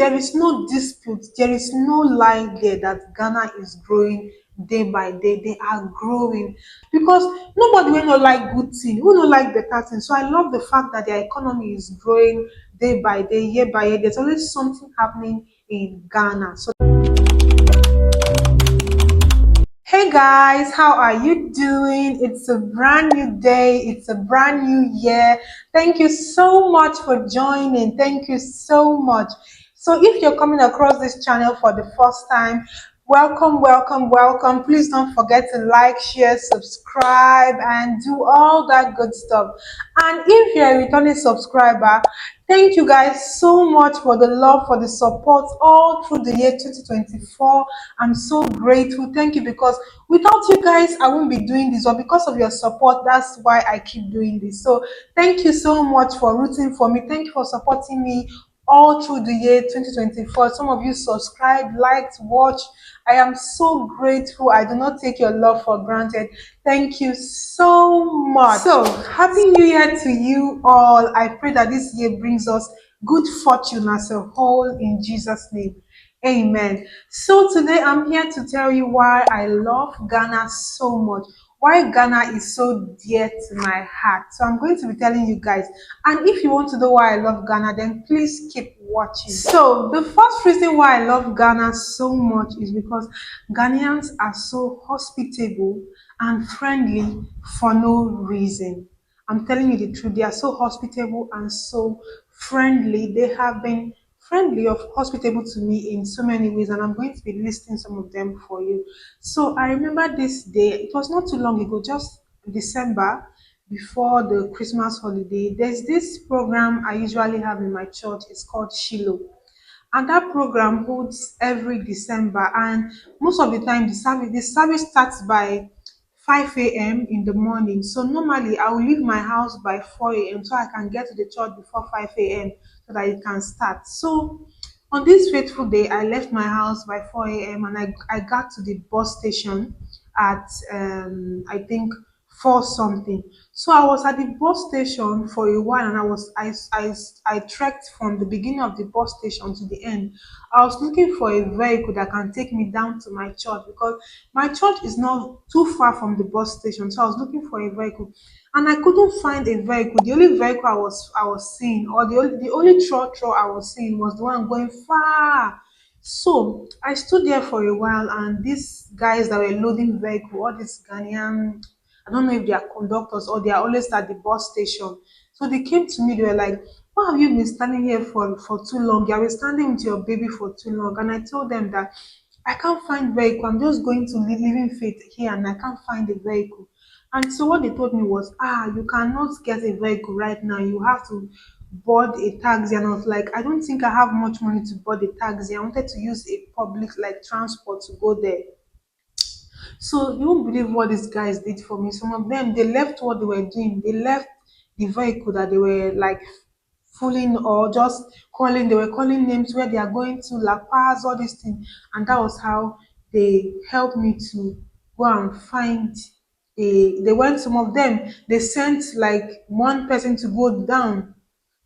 there is no dispute, there is no lie there that Ghana is growing day by day. They are growing because nobody will not like good thing, who not like better thing. So I love the fact that their economy is growing day by day, year by year. There's always something happening in Ghana. So hey guys, how are you doing? It's a brand new day, it's a brand new year. Thank you so much for joining. Thank you so much. So, if you're coming across this channel for the first time, welcome, welcome, welcome. Please don't forget to like, share, subscribe, and do all that good stuff. And if you're a returning subscriber, thank you guys so much for the love, for the support all through the year 2024. I'm so grateful. Thank you, because without you guys, I won't be doing this, or because of your support, that's why I keep doing this. So thank you so much for rooting for me. Thank you for supporting me all through the year 2024. Some of you subscribed, liked, watched. I am so grateful. I do not take your love for granted. Thank you so much. So, happy new year to you all. I pray that this year brings us good fortune as a whole in Jesus' name. Amen. So today I'm here to tell you why I love Ghana so much, why Ghana is so dear to my heart. So I'm going to be telling you guys. And if you want to know why I love Ghana, then please keep watching. So the first reason why I love Ghana so much is because Ghanaians are so hospitable and friendly for no reason. I'm telling you the truth. They are so hospitable and so friendly. They have been friendly or hospitable to me in so many ways, and I'm going to be listing some of them for you. So I remember this day, it was not too long ago, just December before the Christmas holiday. There's this program I usually have in my church, it's called Shiloh. And that program holds every December, and most of the time the service starts by 5 a.m. in the morning. So normally I will leave my house by 4 a.m. so I can get to the church before 5 a.m. so that it can start. So on this fateful day, I left my house by 4 a.m. and I got to the bus station at I think 4 something. So I was at the bus station for a while, and I trekked from the beginning of the bus station to the end. I was looking for a vehicle that can take me down to my church, because my church is not too far from the bus station. So I was looking for a vehicle, and I couldn't find a vehicle. The only vehicle I was seeing, or the only trotro I was seeing, was the one going far. So I stood there for a while, and these guys that were loading vehicle, all these Ghanaian, I don't know if they are conductors or they are always at the bus station. So they came to me, they were like, "Why have you been standing here for too long? You have been standing with your baby for too long." And I told them that I can't find vehicle. I'm just going to Living Faith here, and I can't find a vehicle. And so what they told me was, you cannot get a vehicle right now. You have to board a taxi. And I was like, I don't think I have much money to board a taxi. I wanted to use a public like transport to go there. So you won't believe what these guys did for me. Some of them, they left what they were doing. They left the vehicle that they were like fooling, or just calling. They were calling names where they are going to La Paz, all these things, and that was how they helped me to go and find a. They went. Some of them, they sent like one person to go down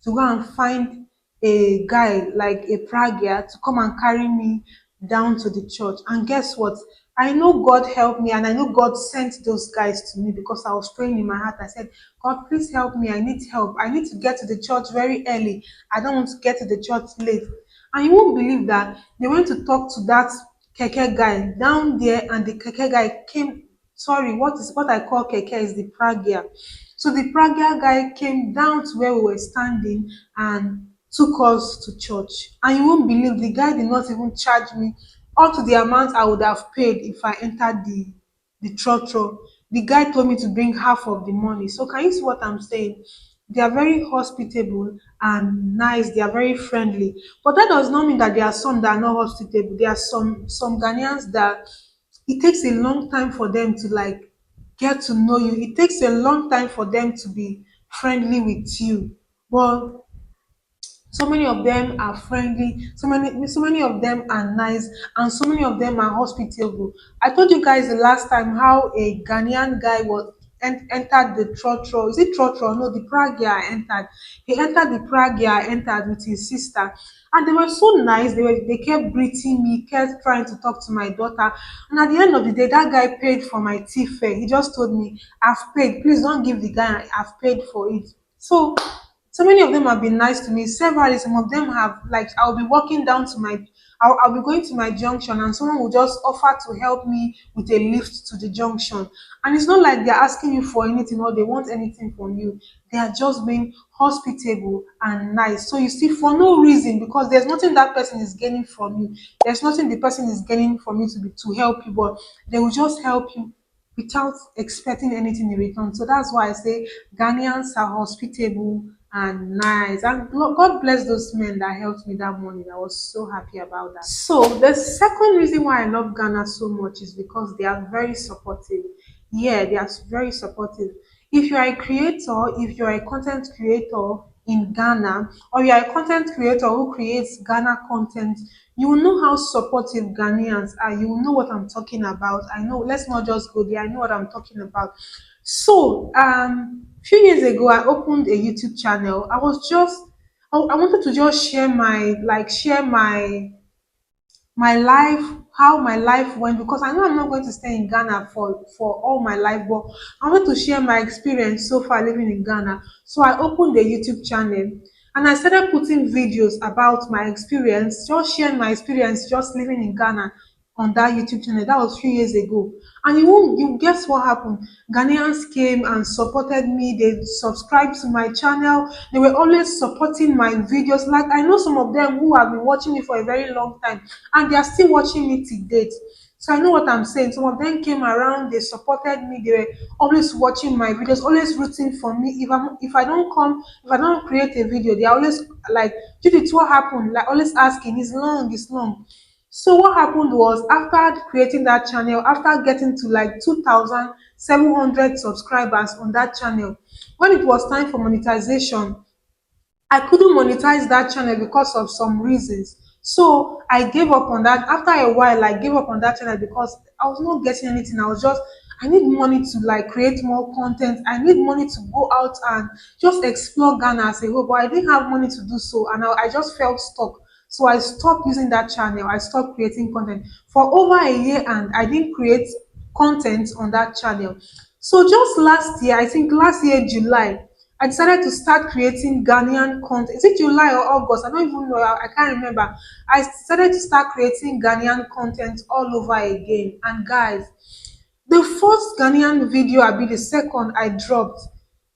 to go and find a guy like a pragia to come and carry me down to the church. And guess what? I know God helped me, and I know God sent those guys to me, because I was praying in my heart. I said, God, please help me. I need help. I need to get to the church very early. I don't want to get to the church late. And you won't believe that they went to talk to that keke guy down there, and the keke guy came. Sorry, what I call keke is the pragia. So the pragia guy came down to where we were standing and took us to church. And you won't believe, the guy did not even charge me up to the amount I would have paid if I entered the trotro. The guy told me to bring half of the money. So can you see what I'm saying? They are very hospitable and nice. They are very friendly. But that does not mean that there are some that are not hospitable. There are some Ghanaians that it takes a long time for them to like get to know you. It takes a long time for them to be friendly with you. But so many of them are friendly, so many of them are nice, and so many of them are hospitable. I told you guys the last time how a Ghanaian guy was. entered the trotro. Is it trotro? No, the pragia entered. He entered the pragia, entered with his sister. And they were so nice. They kept greeting me, kept trying to talk to my daughter. And at the end of the day, that guy paid for my tea fare. He just told me, I've paid. Please don't give the guy, I've paid for it. So many of them have been nice to me. Several, some of them have, like, I'll be walking down to I'll be going to my junction and someone will just offer to help me with a lift to the junction. And it's not like they're asking you for anything or they want anything from you. They are just being hospitable and nice. So you see, for no reason, because there's nothing that person is gaining from you. There's nothing the person is gaining from you to help you, but they will just help you without expecting anything in return. So that's why I say Ghanaians are hospitable and nice. And God bless those men that helped me that morning. I was so happy about that. So the second reason why I love Ghana so much is because they are very supportive. Yeah, they are very supportive. If you are a creator, if you're a content creator in Ghana, or you are a content creator who creates Ghana content, you will know how supportive Ghanaians are. You will know what I'm talking about. I know, let's not just go there. I know what I'm talking about. So, few years ago, I opened a YouTube channel. I wanted to just share my life, how my life went, because I know I'm not going to stay in Ghana for all my life, but I want to share my experience so far living in Ghana. So I opened a YouTube channel and I started putting videos about my experience, just sharing my experience just living in Ghana on that YouTube channel. That was a few years ago. And you guess what happened? Ghanaians came and supported me. They subscribed to my channel. They were always supporting my videos. Like, I know some of them who have been watching me for a very long time and they are still watching me to date. So I know what I'm saying. Some of them came around, they supported me, they were always watching my videos, always rooting for me. If I don't create a video, they are always like, Judith, what happened? Like, always asking, it's long. So what happened was, after creating that channel, after getting to like 2,700 subscribers on that channel, when it was time for monetization, I couldn't monetize that channel because of some reasons. So I gave up on that. After a while, I gave up on that channel because I was not getting anything. I need money to like create more content. I need money to go out and just explore Ghana as a whole, but I didn't have money to do so. And I just felt stuck. So I stopped using that channel. I stopped creating content for over a year and I didn't create content on that channel. So just last year, I think last year, July, I decided to start creating Ghanaian content. Is it July or August? I don't even know. I can't remember. I decided to start creating Ghanaian content all over again. And guys, the first Ghanaian video, I be the second I dropped.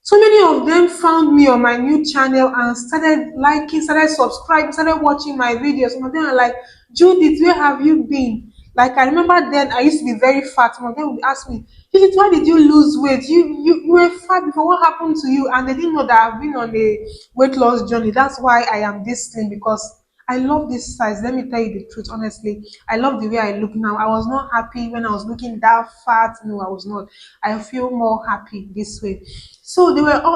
So many of them found me on my new channel and started liking, started subscribing, started watching my videos. Some of them are like, Judith, where have you been? Like, I remember then I used to be very fat. Some of them would ask me, Judith, why did you lose weight? You were fat before. What happened to you? And they didn't know that I've been on a weight loss journey. That's why I am this slim, because I love this size. Let me tell you the truth, honestly. I love the way I look now. I was not happy when I was looking that fat. No, I was not. I feel more happy this way. So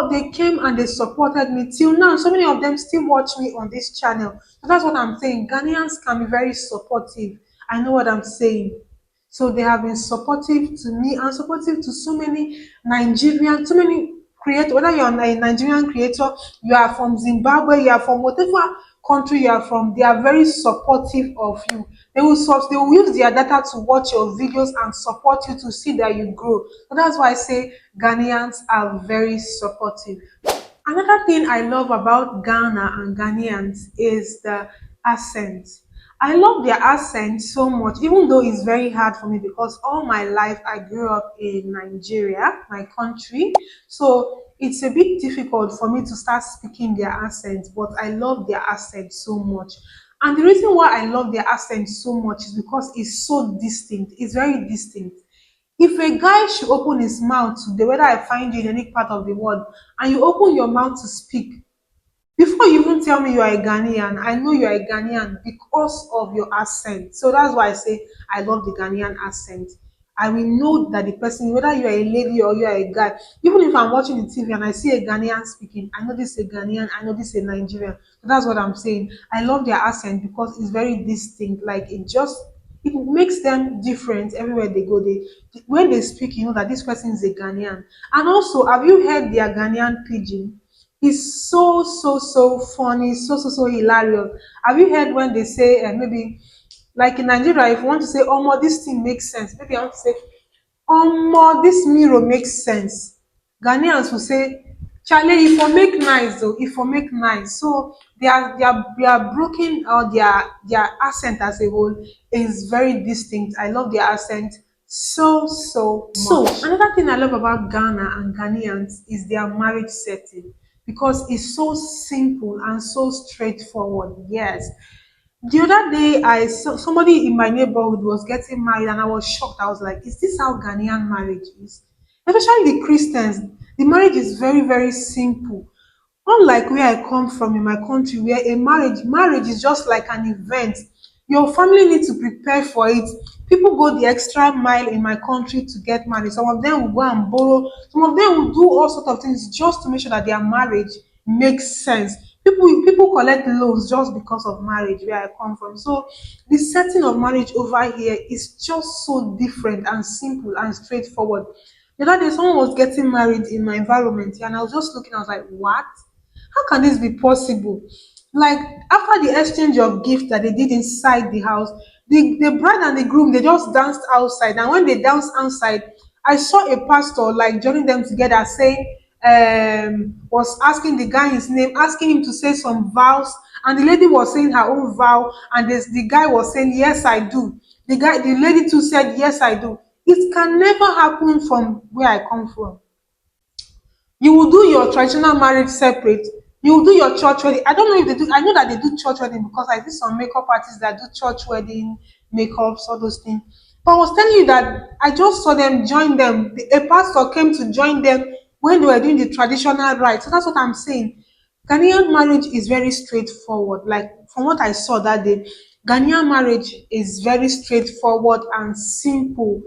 they came and they supported me till now. So many of them still watch me on this channel. So that's what I'm saying. Ghanaians can be very supportive. I know what I'm saying. So they have been supportive to me and supportive to so many Nigerian, so many creators, whether you're a Nigerian creator, you are from Zimbabwe, you are from whatever country you are from, they are very supportive of you. They will use their data to watch your videos and support you to see that you grow. So that's why I say Ghanaians are very supportive. Another thing I love about Ghana and Ghanaians is the accent. I love their accent so much, even though it's very hard for me because all my life I grew up in Nigeria, my country. So it's a bit difficult for me to start speaking their accent, but I love their accent so much. And the reason why I love their accent so much is because it's so distinct. It's very distinct. If a guy should open his mouth today, whether I find you in any part of the world, and you open your mouth to speak, before you even tell me you are a Ghanaian, I know you are a Ghanaian because of your accent. So that's why I say I love the Ghanaian accent. I will know that the person, whether you are a lady or you are a guy, even if I'm watching the TV and I see a Ghanaian speaking, I know this is a Ghanaian, I know this is a Nigerian. So that's what I'm saying. I love their accent because it's very distinct. Like, It makes them different everywhere they go. They when they speak, you know that this person is a Ghanaian. And also, have you heard their Ghanaian pidgin? It's so funny, so hilarious. Have you heard when they say maybe like in Nigeria, if you want to say, "Oh, this thing makes sense," maybe I want to say, this mirror makes sense. Ghanaians will say, Charlie, if you make nice though, if you make nice. So their broken or their accent as a whole is very distinct. I love their accent so So much. Another thing I love about Ghana and Ghanaians is their marriage setting because it's so simple and so straightforward. Yes. The other day, I saw somebody in my neighborhood was getting married, and I was shocked. I was like, "Is this how Ghanaian marriage is?" Especially the Christians, the marriage is very simple. Unlike where I come from in my country, where a marriage is just like an event. Your family need to prepare for it. People go the extra mile in my country to get married. Some of them will go and borrow. Some of them will do all sorts of things just to make sure that their marriage makes sense. People collect loans just because of marriage where I come from. So the setting of marriage over here is just so different and simple and straightforward. The other day, someone was getting married in my environment, and I was just looking. I was like, "What? How can this be possible?" Like after the exchange of gifts that they did inside the house, the bride and the groom they just danced outside. And when they danced outside, I saw a pastor like joining them together saying, was asking the guy his name, asking him to say some vows, and the lady was saying her own vow, and the guy was saying, "Yes, I do." The lady too said, "Yes, I do." It can never happen from where I come from. You will do your traditional marriage separate. You will do your church wedding. I don't know if they do. I know that they do church wedding because I see some makeup artists that do church wedding makeups, all those things. But I was telling you that I just saw them join them. A pastor came to join them when they were doing the traditional rites. So that's what I'm saying. Ghanaian marriage is very straightforward. Like from what I saw that day, Ghanaian marriage is very straightforward and simple.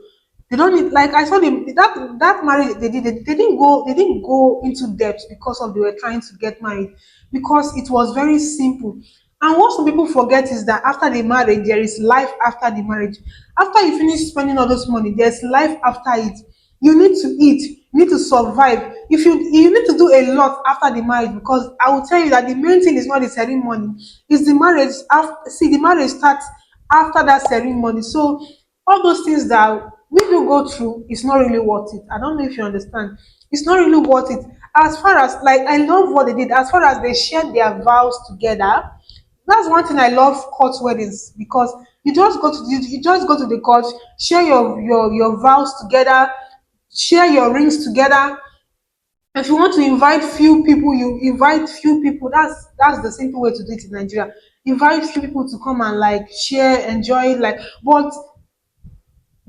They don't need like I saw them that marriage they did they didn't go into depth because of they were trying to get married because it was very simple. And what some people forget is that after the marriage there is life after the marriage. After you finish spending all this money, there's life after it. You need to eat, you need to survive. If you need to do a lot after the marriage because I will tell you that the main thing is not the ceremony, it's the marriage. After see the marriage starts after that ceremony. So all those things that we do go through is not really worth it. I don't know if you understand. It's not really worth it. As far as like I love what they did, as far as they shared their vows together. That's one thing I love court weddings because you just go to the court, share your vows together, share your rings together. If you want to invite few people, you invite few people. That's the simple way to do it in Nigeria. Invite few people to come and like share, enjoy, like but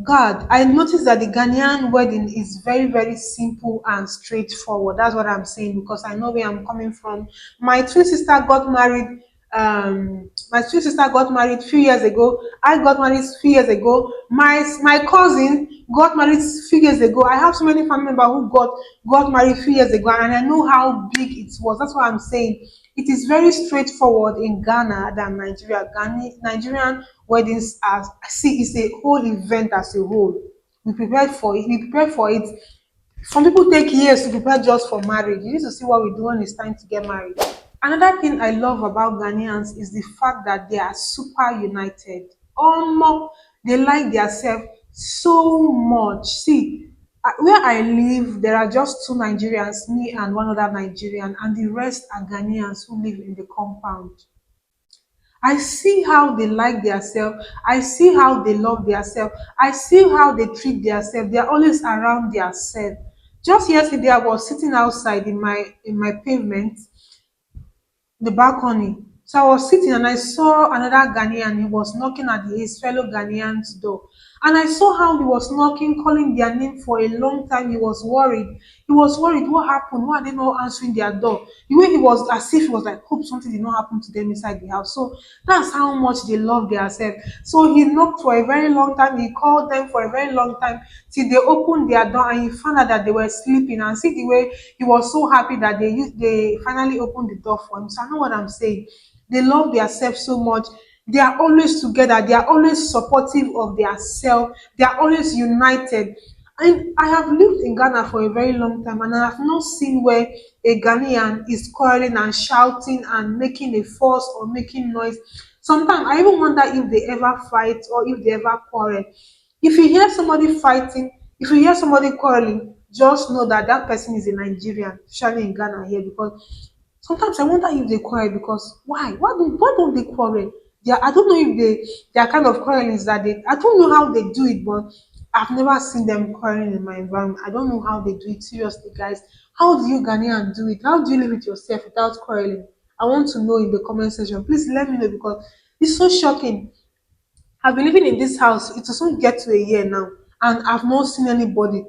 God, I noticed that the Ghanaian wedding is very simple and straightforward. That's what I'm saying because I know where I'm coming from. My twin sister got married. My twin sister got married few years ago. I got married few years ago. My cousin got married few years ago. I have so many family members who got married few years ago, and I know how big it was. That's what I'm saying. It is very straightforward in Ghana than Nigeria. Nigerian weddings are see it's a whole event as a whole. We prepared for it. We prepare for it. Some people take years to prepare just for marriage. You need to see what we do when it's time to get married. Another thing I love about Ghanaians is the fact that they are super united. They like themselves so much. See, where I live, there are just two Nigerians, me and one other Nigerian, and the rest are Ghanaians who live in the compound. I see how they like themselves. I see how they love themselves. I see how they treat themselves. They are always around themselves. Just yesterday, I was sitting outside in my pavement, the balcony. So I was sitting and I saw another Ghanaian. He was knocking at his fellow Ghanaian's door. And I saw how he was knocking, calling their name for a long time. He was worried. He was worried. What happened? Why are they not answering their door? The way he was, as if he was like, hope something did not happen to them inside the house. So that's how much they love themselves. So he knocked for a very long time. He called them for a very long time till they opened their door and he found out that they were sleeping. And see the way he was so happy that they finally opened the door for him. So I know what I'm saying. They love themselves so much. They are always together. They are always supportive of their self. They are always united. And I have lived in Ghana for a very long time, and I have not seen where a Ghanaian is quarreling and shouting and making a fuss or making noise. Sometimes I even wonder if they ever fight or if they ever quarrel. If you hear somebody fighting, if you hear somebody quarreling, just know that that person is a Nigerian, especially in Ghana here, because sometimes I wonder if they quarrel because why? Why don't they quarrel? I don't know if their kind of quarreling is that I don't know how they do it, but I've never seen them quarreling in my environment. I don't know how they do it. Seriously, guys, how do you Ghanaian do it? How do you live with yourself without quarreling? I want to know in the comment section. Please let me know because it's so shocking. I've been living in this house. It will soon get to a year now, and I've not seen anybody,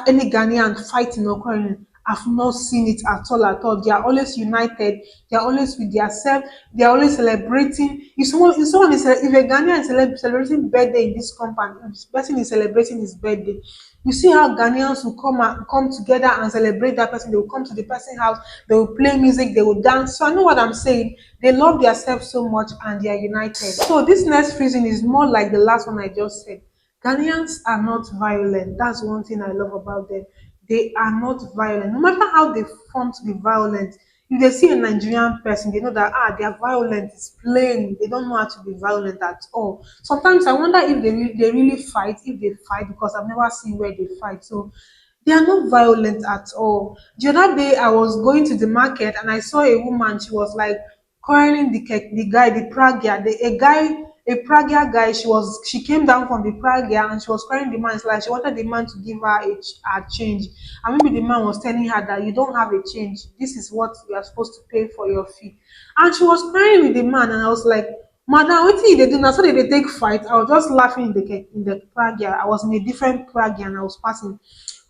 any Ghanaian fighting or quarreling. I've not seen it at all. At all, they are always united. They are always with themselves. They are always celebrating. If a Ghanaian is celebrating birthday in this compound, if this person is celebrating his birthday, you see how Ghanaians will come together and celebrate that person. They will come to the person's house. They will play music. They will dance. So I know what I'm saying. They love themselves so much and they are united. So this next reason is more like the last one I just said. Ghanaians are not violent. That's one thing I love about them. They are not violent. No matter how they form to be violent, if they see a Nigerian person, they know that they are violent. It's plain. They don't know how to be violent at all. Sometimes I wonder if they really fight, if they fight, because I've never seen where they fight. So they are not violent at all. The other day I was going to the market and I saw a woman. She was like quarreling the guy, the Pragya, a Pragya guy. She came down from the Pragya and she was quarreling the man. It's like she wanted the man to give her a change. And maybe the man was telling her that you don't have a change. This is what you are supposed to pay for your fee. And she was quarreling with the man, and I was like, Madam, what did they do now? So they take fight. I was just laughing in the Pragya. I was in a different Pragya and I was passing.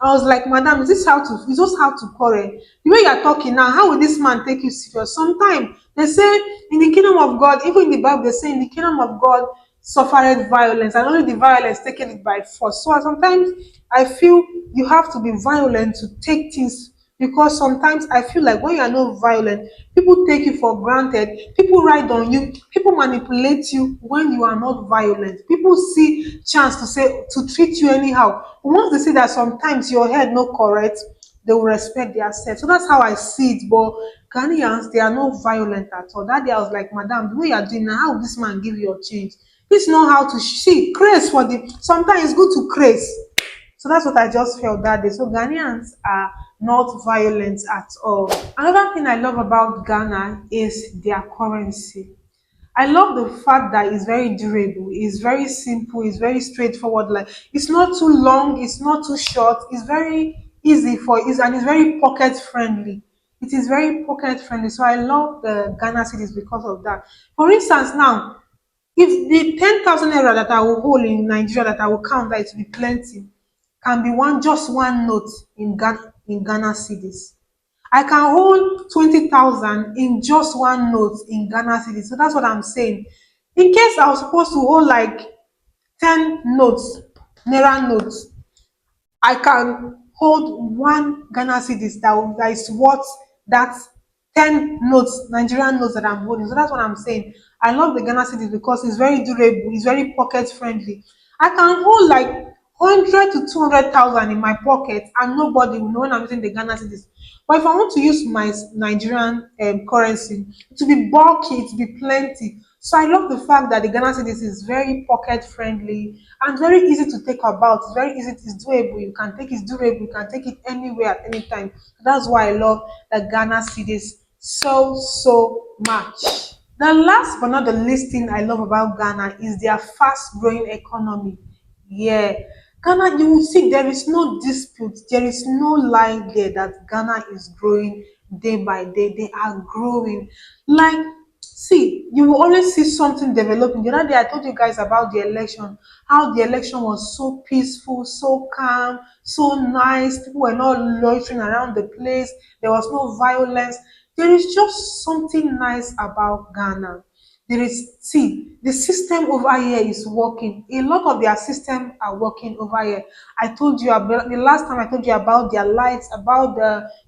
I was like, Madam, is this how to quarrel? The way you are talking now, how will this man take you serious? Sometimes they say in the kingdom of God, even in the Bible, they say in the kingdom of God suffered violence, and only the violence taken it by force. So sometimes I feel you have to be violent to take things, because sometimes I feel like when you are not violent, people take you for granted, people ride on you, people manipulate you when you are not violent. People see chance to treat you anyhow. Once they see that sometimes your head no correct, they will respect themselves. So that's how I see it. But Ghanaians, they are not violent at all. That day I was like, Madam, the way you are doing now, how will this man give you your change? This know how to see craze for the sometimes it's good to craze. So that's what I just felt that day. So Ghanaians are not violent at all. Another thing I love about Ghana is their currency. I love the fact that it's very durable, it's very simple, it's very straightforward. Like it's not too long, it's not too short, it's very easy and it's very pocket friendly. It is very pocket friendly. So I love the Ghana cities because of that. For instance, now if the 10,000 naira that I will hold in Nigeria that I will count that it will be plenty can be just one note in Ghana cedis. I can hold 20,000 in just one note in Ghana cedis. So that's what I'm saying. In case I was supposed to hold like 10 notes, naira notes, I can hold one Ghana cedis that is worth that 10 notes, Nigerian notes that I'm holding. So that's what I'm saying. I love the Ghana cedis because it's very durable, it's very pocket friendly. I can hold like 100 to 200,000 in my pocket and nobody will know when I'm using the Ghana cedis. But if I want to use my Nigerian currency, to be bulky, to be plenty. So I love the fact that the Ghana cedis is very pocket friendly and very easy to take about. It's very easy, it's doable. You can take it durable, you can take it anywhere at any time. That's why I love the Ghana cedis so much. The last but not the least thing I love about Ghana is their fast growing economy. Yeah. Ghana, you will see there is no dispute, there is no lie there that Ghana is growing day by day. They are growing. Like, see, you will always see something developing. The other day, I told you guys about the election, how the election was so peaceful, so calm, so nice. People were not loitering around the place, there was no violence. There is just something nice about Ghana. The system over here is working. A lot of their system are working over here. I told you about the last time I told you about their lights, about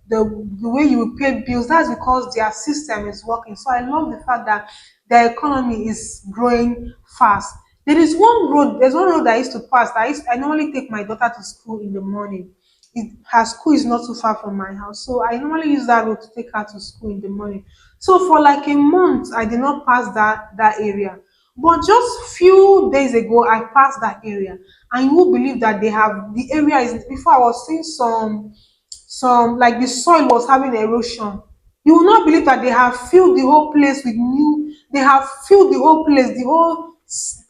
the way you pay bills. That's because their system is working. So I love the fact that their economy is growing fast. There's one road I used to pass. I normally take my daughter to school in the morning. Her school is not too far from my house, so I normally use that road to take her to school in the morning. So for like a month, I did not pass that area. But just few days ago, I passed that area, and you won't believe that they have the area is before I was seeing some like the soil was having erosion. You will not believe that they have filled the whole place with new. They have filled the whole place. The whole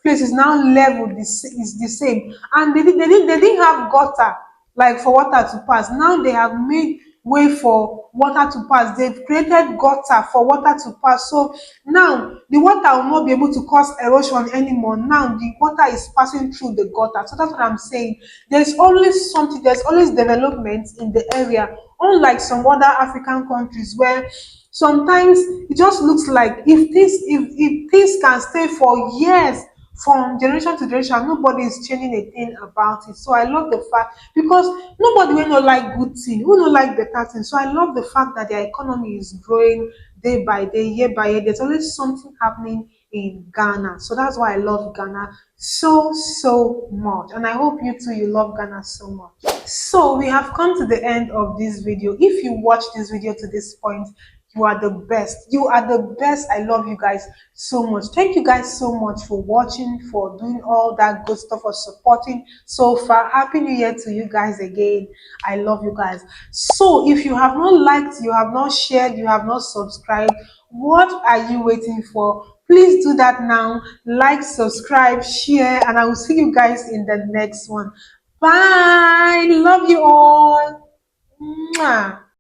place is now level. Is the same, and they didn't have gutter like for water to pass. Now they have made way for water to pass. They've created gutter for water to pass. So now the water will not be able to cause erosion anymore. Now the water is passing through the gutter. So that's what I'm saying. There's always something, there's always development in the area, unlike some other African countries where sometimes it just looks like if things can stay for years from generation to generation, nobody is changing a thing about it. So I love the fact, because nobody will not like good thing, who not like better thing. So I love the fact that their economy is growing day by day, year by year. There's always something happening in Ghana. So that's why I love Ghana so much. And I hope you too you love Ghana so much. So we have come to the end of this video. If you watch this video to this point, you are the best. You are the best. I love you guys so much. Thank you guys so much for watching, for doing all that good stuff, for supporting so far. Happy New Year to you guys again. I love you guys. So if you have not liked, you have not shared, you have not subscribed, what are you waiting for? Please do that now. Like, subscribe, share, and I will see you guys in the next one. Bye. Love you all. Mwah.